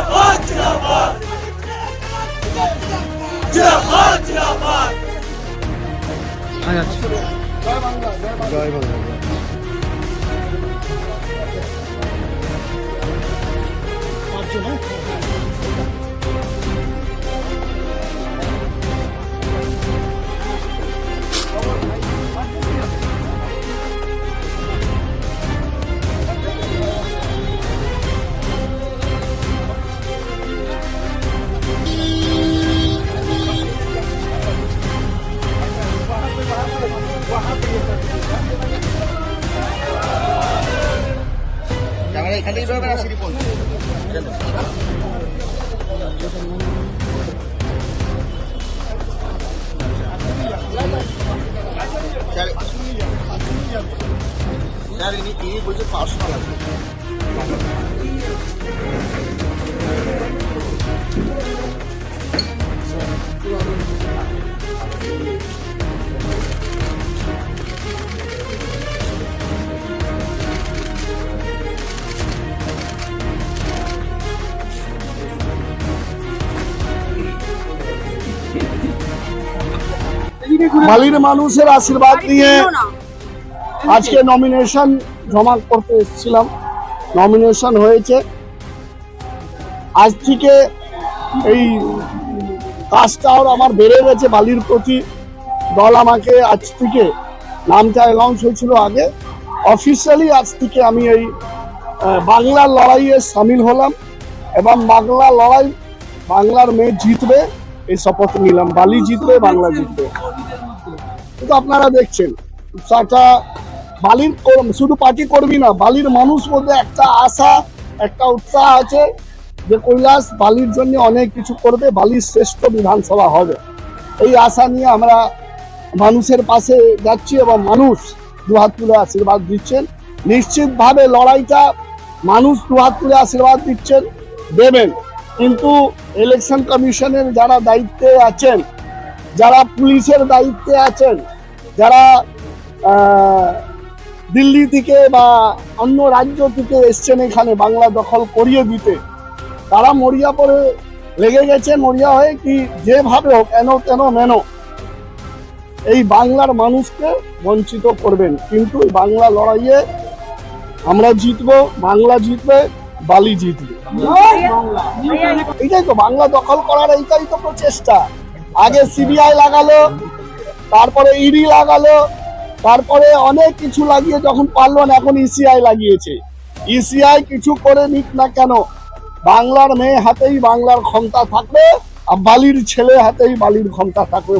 जिंदाबाद जिंदाबाद जिंदाबाद जिंदाबाद। জয় বাংলা। এখান থেকে বেরোবেন আর সিঁড়ি পর্যন্ত। স্যার ইনি বলছে পার্সোনাল আছে। বালির মানুষের আশীর্বাদ নিয়ে আজকে নমিনেশন জমা করতে এসেছিলাম। নমিনেশন হয়েছে। আজ থেকে এই কাজটা আমার বেড়ে গেছে বালির প্রতি। দল আমাকে আজ থেকে, নামটা অ্যানাউন্স হয়েছিল আগে, অফিসিয়ালি আজ থেকে আমি এই বাংলার লড়াইয়ে সামিল হলাম এবং বাংলা লড়াই, বাংলার মেয়ে জিতবে এই শপথ নিলাম। বালি জিতবে, বাংলা জিতবে। কিন্তু আপনারা দেখছেন একটা বালির শুধু পার্টি কর্মী না, বালির মানুষ মধ্যে একটা আশা, একটা উৎসাহ আছে যে কৈলাস বালির জন্য অনেক কিছু করবে, বালির শ্রেষ্ঠ বিধানসভা হবে। এই আশা নিয়ে আমরা মানুষের পাশে যাচ্ছি এবং মানুষ দুহাত তুলে আশীর্বাদ দিচ্ছেন। নিশ্চিতভাবে লড়াইটা মানুষ দুহাত তুলে আশীর্বাদ দিচ্ছেন, দেবেন। কিন্তু ইলেকশন কমিশনের যারা দায়িত্বে আছেন, যারা পুলিশের দায়িত্বে আছেন, যারা দিল্লি থেকে বা অন্য রাজ্য থেকে এসছেন এখানে বাংলা দখল করিয়ে দিতে, তারা মরিয়া পরে লেগে গেছে। মরিয়া হয়ে কি যেভাবে হোক, কেন এই বাংলার মানুষকে বঞ্চিত করবেন। কিন্তু বাংলা লড়াইয়ে আমরা জিতবো, বাংলা জিতবে, বালি জিতবে। এইটাই তো বাংলা দখল করার, এইটাই তো প্রচেষ্টা। আগে সিবিআই লাগালো, তারপরে ইডি লাগালো, তারপরে অনেক কিছু লাগিয়ে যখন পারলো না, এখন ইসিআই লাগিয়েছে। ইসিআই কিছু করে নিক না কেন, বাংলার মেয়ে হাতেই বাংলার ক্ষমতা থাকবে, আর বালির ছেলে হাতেই বালির ক্ষমতা থাকবে।